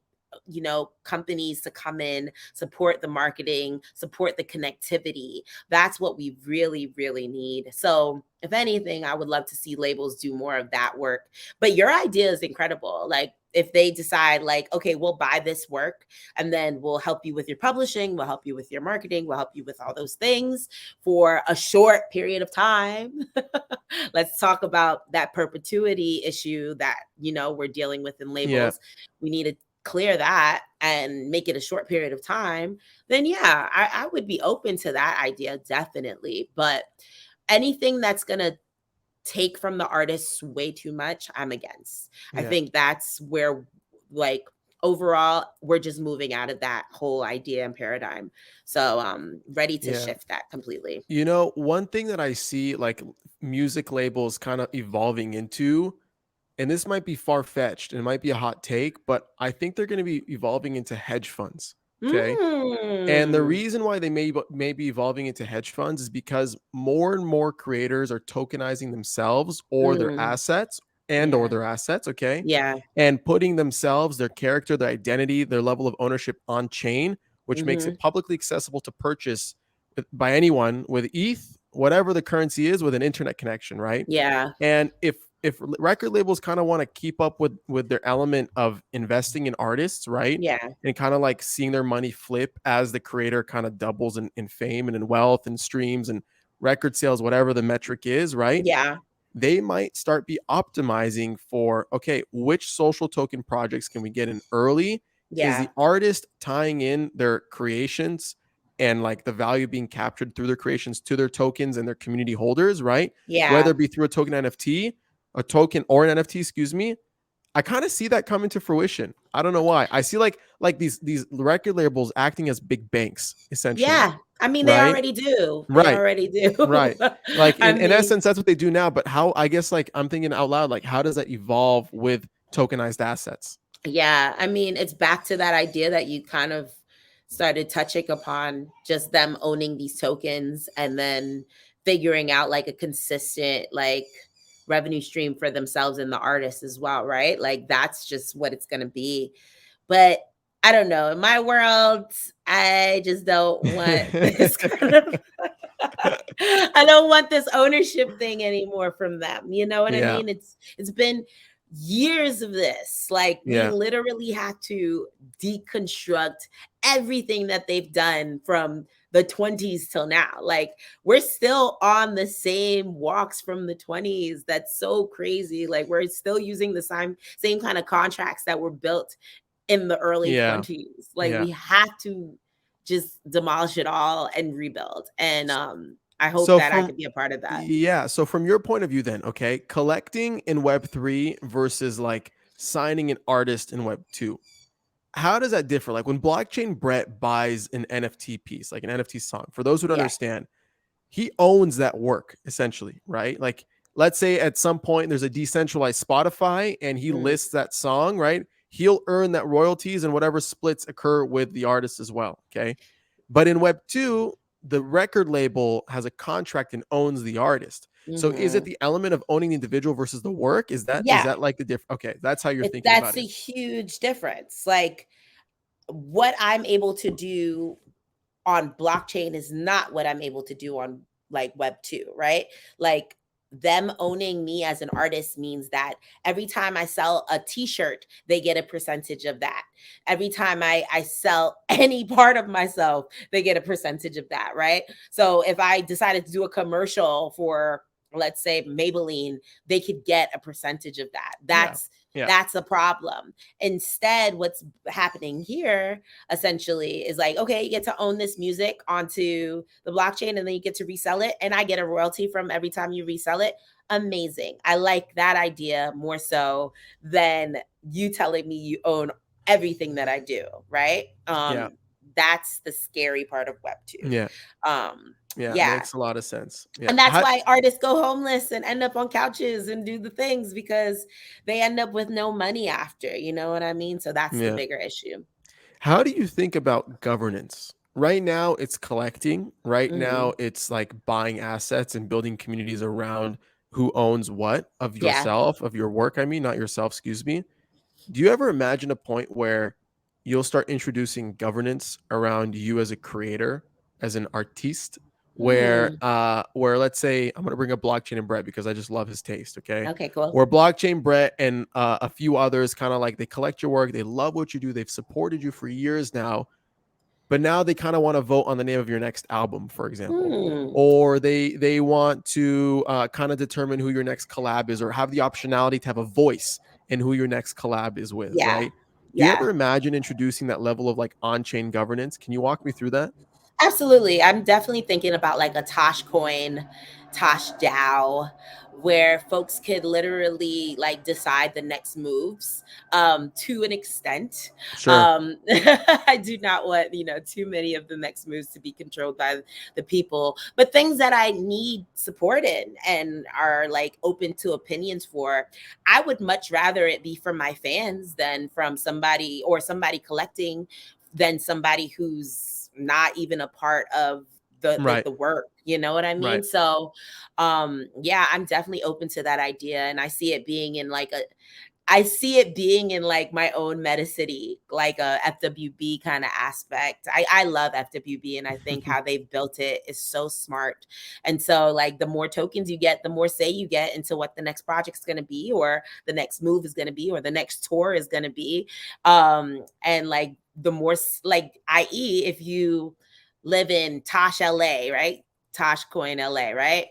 companies to come in, support the marketing, support the connectivity. That's what we really, really need. So, if anything, I would love to see labels do more of that work. But your idea is incredible. Like, if they decide, like, okay, we'll buy this work and then we'll help you with your publishing, we'll help you with your marketing, we'll help you with all those things for a short period of time. Let's talk about that perpetuity issue that, we're dealing with in Yeah. labels. We need a clear that and make it a short period of time, then yeah, I would be open to that idea, definitely. But anything that's going to take from the artists way too much, I'm against. I Yeah. think that's where, like, overall, we're just moving out of that whole idea and paradigm. So ready to Yeah. shift that completely. You know, one thing that I see like music labels kind of evolving into, and this might be far-fetched and it might be a hot take, but I think they're going to be evolving into hedge funds. Okay. And the Mm. reason why they may be evolving into hedge funds is because more and more creators are tokenizing themselves or their Mm. assets or Yeah. their assets, okay? Yeah. And putting themselves, their character, their identity, their level of ownership on chain, which makes Hmm. it publicly accessible to purchase by anyone with ETH, whatever the currency is, with an internet connection, right? Yeah. And if record labels kind of want to keep up with their element of investing in artists, right? Yeah. And kind of like seeing their money flip as the creator kind of doubles in fame and in wealth and streams and record sales, whatever the metric is, right? Yeah. They might start be optimizing for, okay, which social token projects can we get in early? Is Yeah. the artist tying in their creations and like the value being captured through their creations to their tokens and their community holders, right? Whether Yeah. it be through a token NFT, a token or an NFT, excuse me. I kind of see that coming to fruition. I don't know why. I see like these record labels acting as big banks, essentially, Yeah. I mean, they right? already do. They Right. already do. Right. Like I in mean, essence, that's what they do now. But how, I guess, like I'm thinking out loud, like how does that evolve with tokenized assets? yeah. I mean, it's back to that idea that you kind of started touching upon, just them owning these tokens and then figuring out like a consistent, like, revenue stream for themselves and the artists as well, right? Like, that's just what it's going to be. But I don't know. In my world, I just don't want this kind of I don't want this ownership thing anymore from them. You know what I Yeah. mean? It's been years of this. Like, we Yeah. literally have to deconstruct everything that they've done from the 20s till now. Like, we're still on the same walks from the 20s. That's so crazy. Like, we're still using the same kind of contracts that were built in the early Yeah. 20s. Like, Yeah. we have to just demolish it all and rebuild. And I hope So that I from could be a part of that. yeah, so from your point of view then, okay, collecting in Web3 versus like signing an artist in Web2. How does that differ? Like when blockchain Brett buys an NFT piece, like an NFT song, for those who don't Yeah. understand, he owns that work essentially, right? Like let's say at some point there's a decentralized Spotify and he Mm. lists that song, right? He'll earn that royalties and whatever splits occur with the artist as well, okay? But in Web 2, the record label has a contract and owns the artist. So is it Hmm. the element of owning the individual versus the work? Is Yeah. that like the difference? Okay, that's how you're thinking That's about a it. huge difference. Like, what I'm able to do on blockchain is not what I'm able to do on, like, web 2, right? Like, them owning me as an artist means that every time I sell a t-shirt, they get a percentage of that. Every time I sell any part of myself, they get a percentage of that, right? So if I decided to do a commercial for, let's say, Maybelline, they could get a percentage of that. Yeah. Yeah. That's a problem. Instead, what's happening here essentially is like, okay, you get to own this music onto the blockchain and then you get to resell it. And I get a royalty from every time you resell it. Amazing. I like that idea more so than you telling me you own everything that I do, right? Yeah. That's the scary part of Web 2. Yeah. Um, Yeah. yeah. Makes a lot of sense. Yeah. And that's why artists go homeless and end up on couches and do the things, because they end up with no money after, you know what I mean? So that's the Yeah. bigger issue. How do you think about governance? Right now, it's collecting. Right Hmm. now, it's like buying assets and building communities around who owns what of Yeah. yourself, of your work. I mean, not yourself, excuse me. Do you ever imagine a point where you'll start introducing governance around you as a creator, as an artiste, Mm. where let's say I'm gonna bring up blockchain and Brett because I just love his taste, okay? Okay, cool. Where blockchain Brett and a few others kind of like they collect your work, they love what you do, they've supported you for years now, but now they kind of want to vote on the name of your next album, for example, Hmm. or they want to kind of determine who your next collab is, or have the optionality to have a voice in who your next collab is with, Yeah. right? Do you Yeah. ever imagine introducing that level of like on-chain governance? Can you walk me through that? Absolutely. I'm definitely thinking about like a Tosh coin, Tosh DAO, where folks could literally like decide the next moves to an extent. Sure. I do not want, too many of the next moves to be controlled by the people, but things that I need support in and are like open to opinions for, I would much rather it be from my fans than from somebody or somebody collecting than somebody who's not even a part of Right. the work. You know what I mean? Right. So yeah, I'm definitely open to that idea. And I see it being in like my own meta city, like a FWB kind of aspect. I love FWB and I think how they've built it is so smart. And so like the more tokens you get, the more say you get into what the next project's going to be or the next move is going to be or the next tour is going to be. And like the more like i.e. if you live in Tosh LA, right? Tosh Coin LA, right?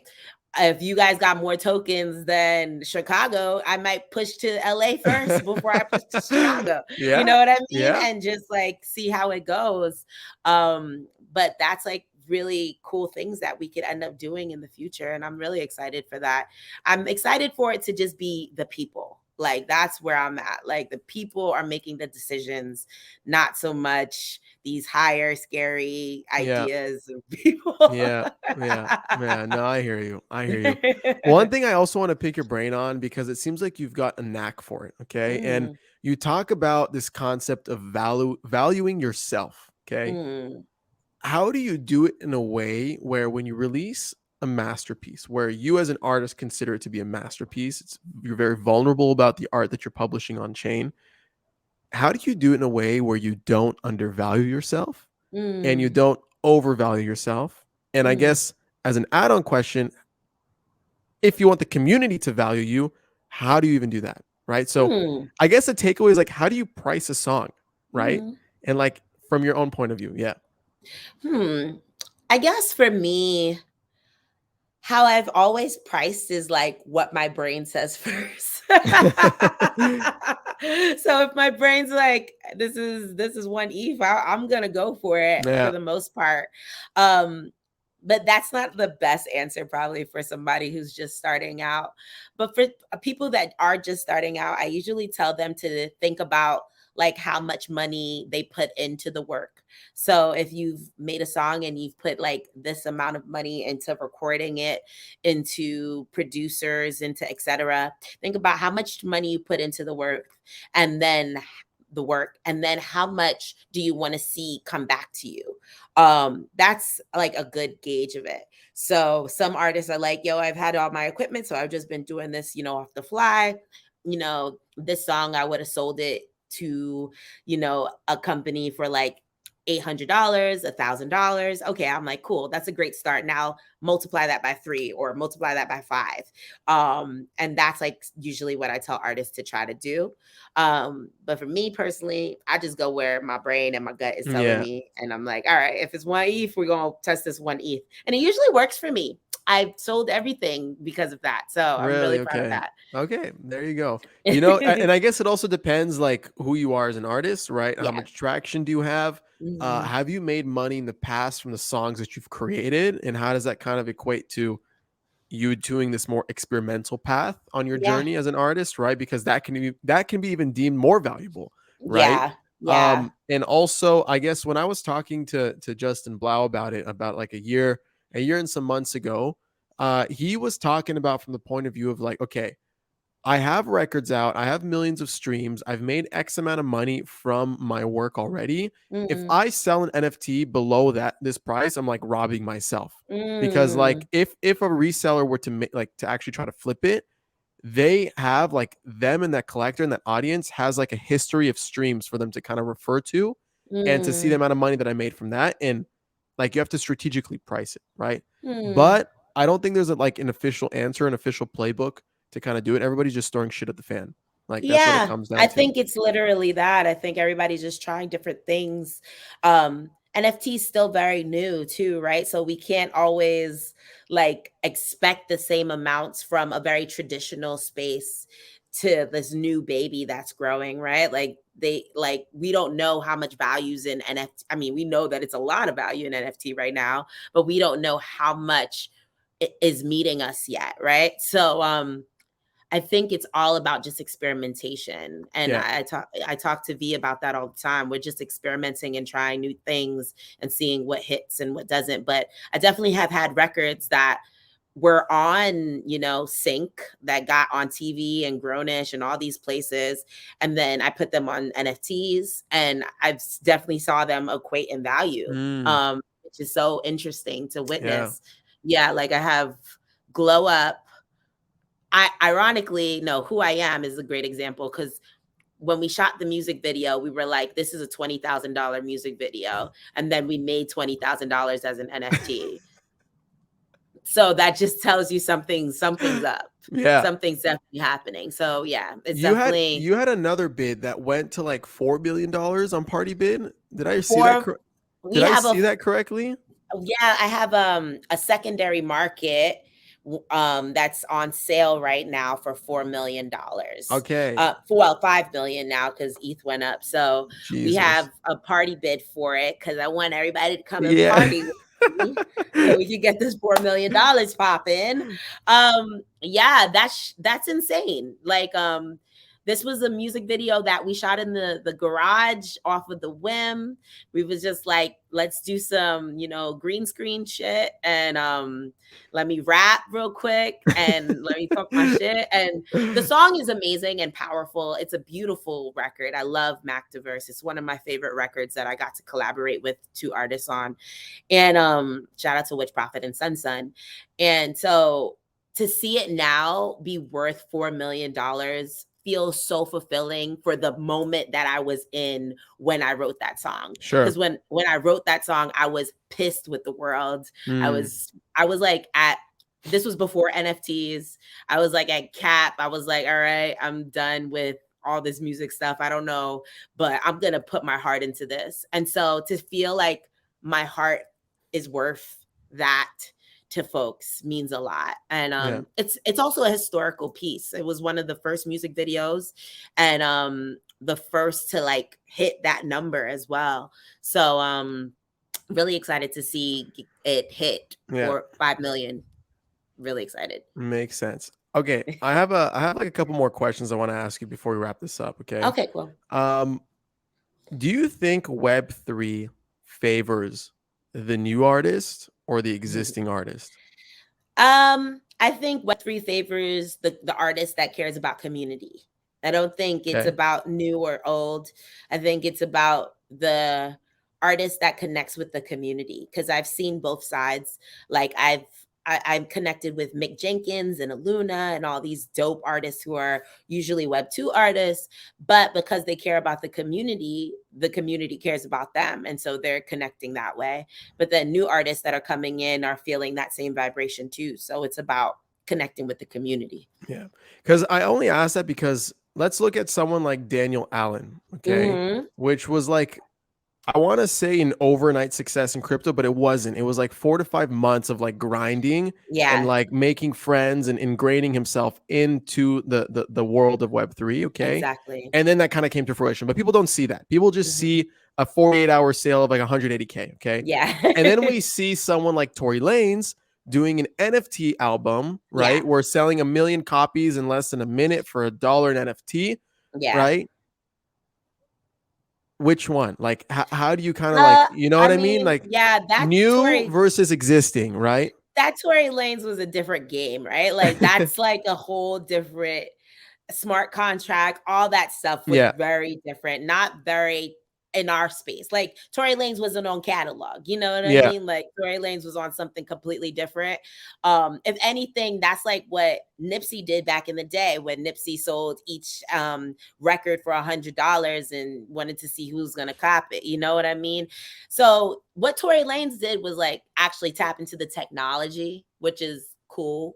If you guys got more tokens than Chicago, I might push to LA first before I push to Chicago. You Yeah. know what I mean? Yeah. And just like see how it goes. But that's like really cool things that we could end up doing in the future. And I'm really excited for that. I'm excited for it to just be the people. Like that's where I'm at. Like the people are making the decisions, not so much these higher, scary Yeah. ideas of people. Yeah. Yeah. Yeah. No, I hear you. I hear you. One thing I also want to pick your brain on because it seems like you've got a knack for it. Okay. And Mm, you talk about this concept of valuing yourself. Okay. mm, How do you do it in a way where when you release a masterpiece, where you as an artist consider it to be a masterpiece, you're very vulnerable about the art that you're publishing on chain. How do you do it in a way where you don't undervalue yourself and you mm, don't overvalue yourself? And I mm, guess as an add-on question, if you want the community to value you, how do you even do that? Right. So mm, I guess the takeaway is like, how do you price a song? Right. mm. And like from your own point of view. Yeah. Hmm. I guess for me, how I've always priced is like what my brain says first. So if my brain's like, this is one ETH, I'm gonna go for it for Yeah. the most part. Um, but that's not the best answer probably for somebody who's just starting out. But for people that are just starting out, I usually tell them to think about like how much money they put into the work. So if you've made a song and you've put like this amount of money into recording it, into producers, into etc., think about how much money you put into the work and then how much do you want to see come back to you. That's like a good gauge of it. So some artists are like, yo, I've had all my equipment, so I've just been doing this, off the fly. This song I would have sold it to, a company for like $800, $1,000. Okay, I'm like, cool, that's a great start. Now multiply that by 3 or multiply that by 5. And that's like usually what I tell artists to try to do. But for me personally, I just go where my brain and my gut is telling Yeah. me. And I'm like, all right, if it's 1 ETH, we're gonna test this 1 ETH. And it usually works for me. I've sold everything because of that. So I'm Really? really proud of Okay. that. Okay. There you go. And I guess it also depends like who you are as an artist, right? How Yeah. much traction do you have? Mhm. Have you made money in the past from the songs that you've created? And how does that kind of equate to you doing this more experimental path on your Yeah. journey as an artist, right? Because that can be even deemed more valuable, right? Yeah. Yeah. And also, I guess when I was talking to Justin Blau about it about like a year and some months ago, he was talking about from the point of view of like, okay, I have records out. I have millions of streams. I've made X amount of money from my work already. If Mm. I sell an NFT below this price, I'm like robbing myself. Because Mm. like if a reseller were to like to actually try to flip it, they have like them and that collector and that audience has like a history of streams for them to kind of refer to and to see the Mm. amount of money that I made from that. And like you have to strategically price it, right? Mm. But I don't think there's like an official answer, an official playbook to kind of do it. Everybody's just throwing shit at the fan. Like that's what it Yeah, comes I down to. think it's literally that. I think everybody's just trying different things. NFT is still very new too, right? So we can't always like expect the same amounts from a very traditional space to this new baby that's growing, right? Like we don't know how much value's in NFT. I mean, we know that it's a lot of value in NFT right now, but we don't know how much it is meeting us yet, right? So I think it's all about just experimentation. And Yeah. I talk to V about that all the time. We're just experimenting and trying new things and seeing what hits and what doesn't. But I definitely have had records that were on, Sync, that got on TV and Grownish and all these places. And then I put them on NFTs, and I've definitely saw them equate in value, Mm, which is so interesting to yeah. witness. Yeah, like I have Glow Up. Ironically, no, Who I Am is a great example, because when we shot the music video, we were like, this is a $20,000 music video. And then we made $20,000 as an NFT. So that just tells you something's up. Yeah. Something's definitely happening. So yeah, it's You had definitely you had another bid that went to like $4 billion on Party Bid. Did I see that? for we Did I have see that correctly? I have a secondary market that's on sale right now for $4 million. Okay. Well, 5 million now because ETH went up. So we Jesus. have a party bid for it because I want everybody to come and Yeah. party with me so we can get this $4 million popping. Yeah, that's insane. Like this was a music video that we shot in the garage off of the whim. We was just like, let's do some, green screen shit, and let me rap real quick and let me talk my shit. And the song is amazing and powerful. It's a beautiful record. I love Mactiverse. It's one of my favorite records that I got to collaborate with 2 artists on. And shout out to Witch Prophet and Sun Sun. And so to see it now be worth $4 million feels so fulfilling for the moment that I was in when I wrote that song. Sure. Because when I wrote that song, I was pissed with the world. I Mm, was like this was before NFTs. I was like at Cap. I was like, all right, I'm done with all this music stuff. I don't know, but I'm gonna put my heart into this. And so to feel like my heart is worth that to folks means a lot. And yeah. it's also a historical piece. It was one of the first music videos, and the first to like hit that number as well. So really excited to see it hit Yeah. for 5 million. Really excited. Makes sense. Okay. I have like a couple more questions I want to ask you before we wrap this up. Okay. Okay, cool. Do you think Web3 favors the new artist or the existing artist? I think Web3 favors the artist that cares about community. I don't think it's Okay. about new or old. I think it's about the artist that connects with the community, because I've seen both sides. Like I'm connected with Mick Jenkins and Aluna and all these dope artists who are usually Web2 artists, but because they care about the community cares about them. And so they're connecting that way. But then new artists that are coming in are feeling that same vibration too. So it's about connecting with the community. Yeah. Because I only asked that because let's look at someone like Daniel Allen, okay, Mm-hmm. which was like, I want to say an overnight success in crypto, but it wasn't. It was like 4 to 5 months of like grinding and Yeah, like making friends and ingraining himself into the world of Web3, okay? exactly. And then that kind of came to fruition. But people don't see that. People just Mm-hmm. see a 48-hour sale of like 180K, okay? Yeah. And then we see someone like Tory Lanez doing an NFT album, Yeah. right? We're selling 1 million copies in less than a minute for $1 an NFT, Yeah. right? Which one? Like, how do you kind of like, you know what I I mean? mean, Like yeah, new versus existing, right? that Tory Lanez was a different game, right? Like that's like a whole different smart contract. All that stuff was Yeah. very different, not very in our space. Like Tory Lanez wasn't on catalog, you know what I Yeah. mean? Like Tory Lanez was on something completely different. If anything, that's like what Nipsey did back in the day when Nipsey sold each record for $100 and wanted to see who's gonna cop it. You know what I mean? So what Tory Lanez did was like actually tap into the technology, which is cool.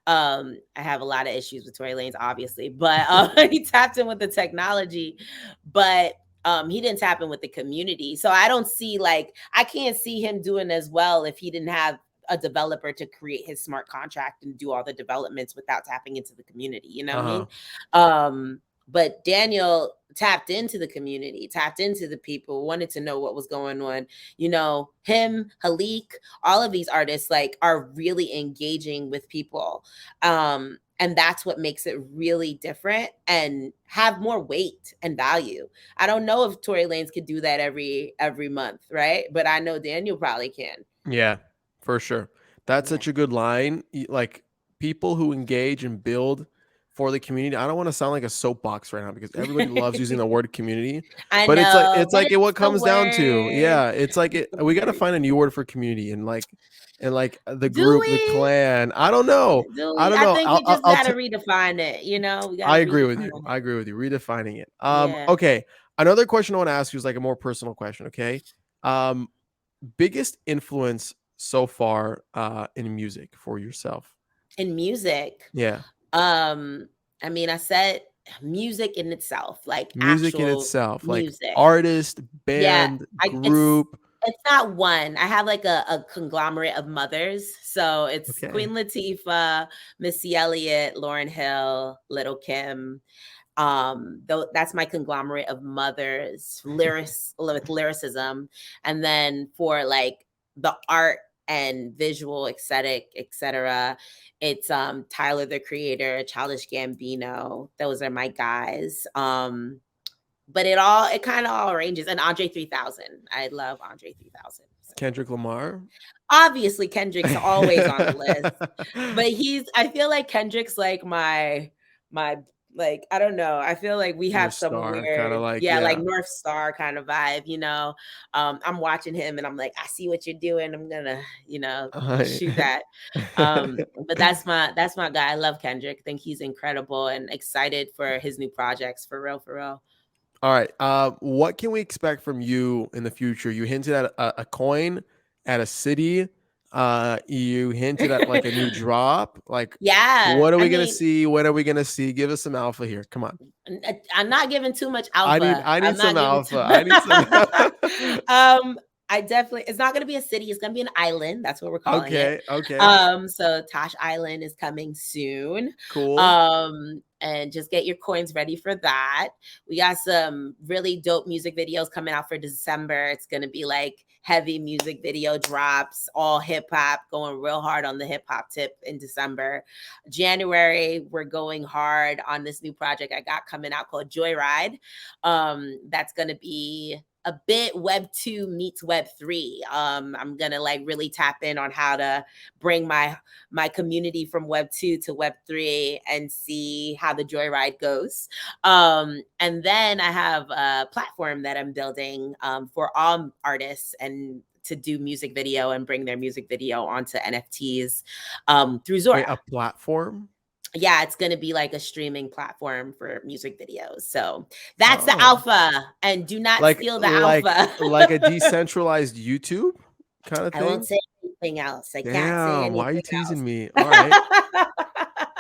I have a lot of issues with Tory Lanez, obviously, but he tapped in with the technology, but he didn't tap in with the community. So I don't see, like, I can't see him doing as well if he didn't have a developer to create his smart contract and do all the developments without tapping into the community. You know what I mean? But Daniel tapped into the community, tapped into the people, wanted to know what was going on. You know, him, Halik, all of these artists like are really engaging with people. And that's what makes it really different and have more weight and value. I don't know if Tory Lanez could do that every month, right? But I know Daniel probably can. Yeah, for sure. That's such a good line. Like people who engage and build for the community. I don't want to sound like a soapbox right now because everybody loves using the word community. I But know, it's but like it's what the comes down to. word. Yeah, it's like It's the we got to word. find a new word for community and like the Do group, the we? clan. I don't know. Do I we? don't I know. think we just gotta redefine it. You know, we I gotta agree with you. redefine I it. agree with you. Redefining it. Yeah. Okay. Another question I want to ask you is like a more personal question. Okay. Um, biggest influence so far in music for yourself? In music, Yeah. I mean, I said music in itself, like Music in actual itself, like music. artist, Yeah, band, it's group. not one. I have like a conglomerate of mothers. So it's Queen Okay. Latifah, Missy Elliott, Lauryn Hill, Little Kim. Though that's my conglomerate of mothers, lyrics with lyricism. And then for like the art and visual aesthetic, etc., it's Tyler the Creator, Childish Gambino. Those are my guys. But it kind of all ranges. And Andre 3000. I love Andre 3000. So. Kendrick Lamar. Obviously, Kendrick's always on the list. But I feel like Kendrick's like my like, I don't know. I feel like we have North some Star, kind of weird, like, yeah, like yeah. North Star kind of vibe, you know. I'm watching him and I'm like, I see what you're doing. I'm gonna, shoot that. But that's my guy. I love Kendrick. I think he's incredible and excited for his new projects, for real, for real. All right. What can we expect from you in the future? You hinted at a coin, at a city. You hinted at like a new drop. Like, Yeah, what are I we gonna mean, see? When are we gonna see? Give us some alpha here. Come on. I'm not giving too much I need alpha. I I'm need not some giving alpha. too I need some. I definitely it's not gonna be a city, it's gonna be an island. That's what we're calling it. Okay. Okay. So Tosh Island is coming soon. Cool. And just get your coins ready for that. We got some really dope music videos coming out for December. It's gonna be like heavy music video drops, all hip hop, going real hard on the hip hop tip in December. January, we're going hard on this new project I got coming out called Joyride. That's gonna be a bit web 2 meets web 3. I'm gonna like really tap in on how to bring my community from web 2 to web 3 and see how the joyride goes. And then I have a platform that I'm building for all artists and to do music video and bring their music video onto NFTs through Wait, Zora. a platform? Yeah, it's going to be like a streaming platform for music videos. So that's the Oh, alpha. And do not like steal the like alpha. like a decentralized YouTube kind of I won't thing. say anything else. I can't say Damn, why are you anything teasing else. me? All right,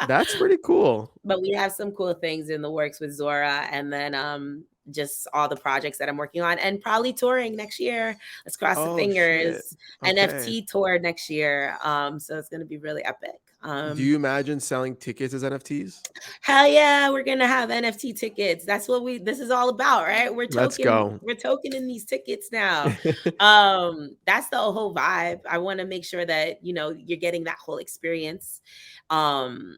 that's pretty cool. But we have some cool things in the works with Zora, and then just all the projects that I'm working on, and probably touring next year. Let's cross the Oh shit. fingers. Okay. NFT tour next year. So it's gonna be really epic. Do you imagine selling tickets as NFTs? Hell yeah, we're gonna have NFT tickets. That's what this is all about, right? Let's go. We're tokening these tickets now. That's the whole vibe. I want to make sure that you're getting that whole experience. And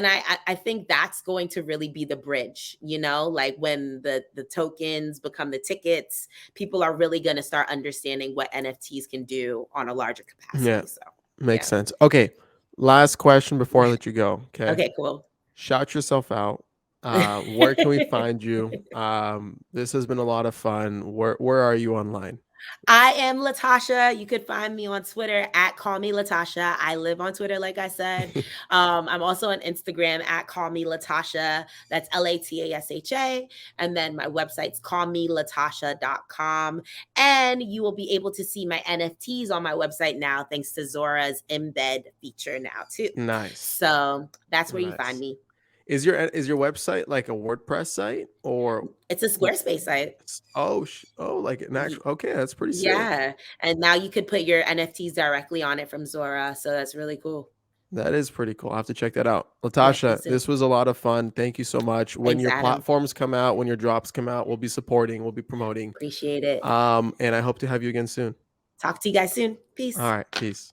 I think that's going to really be the bridge, like when the tokens become the tickets, people are really going to start understanding what NFTs can do on a larger Yeah, capacity. So makes yeah. sense. Okay, last question before I let you go. Okay, Okay, cool. shout yourself out. Where can we find you? This has been a lot of fun. Where are you online? I am LATASHÁ. You could find me on Twitter at Call Me LATASHÁ. I live on Twitter, like I said. I'm also on Instagram at Call Me LATASHÁ. That's LATASHA. And then my website's callmelatasha.com. And you will be able to see my NFTs on my website now, thanks to Zora's embed feature now, too. Nice. So that's where you find Nice. me. Is your website like a WordPress site or It's a Squarespace site. like an Ye actual, okay, that's pretty sick. Yeah, and now you could put your NFTs directly on it from Zora, so that's really cool. That is pretty cool. I'll have to check that out. Yeah, please LATASHA, do. this was a lot of fun. Thank you so much. When Thanks, your Adam. platforms come out, when your drops come out, we'll be supporting, we'll be promoting. Appreciate it. And I hope to have you again soon. Talk to you guys soon. All Peace. right, peace.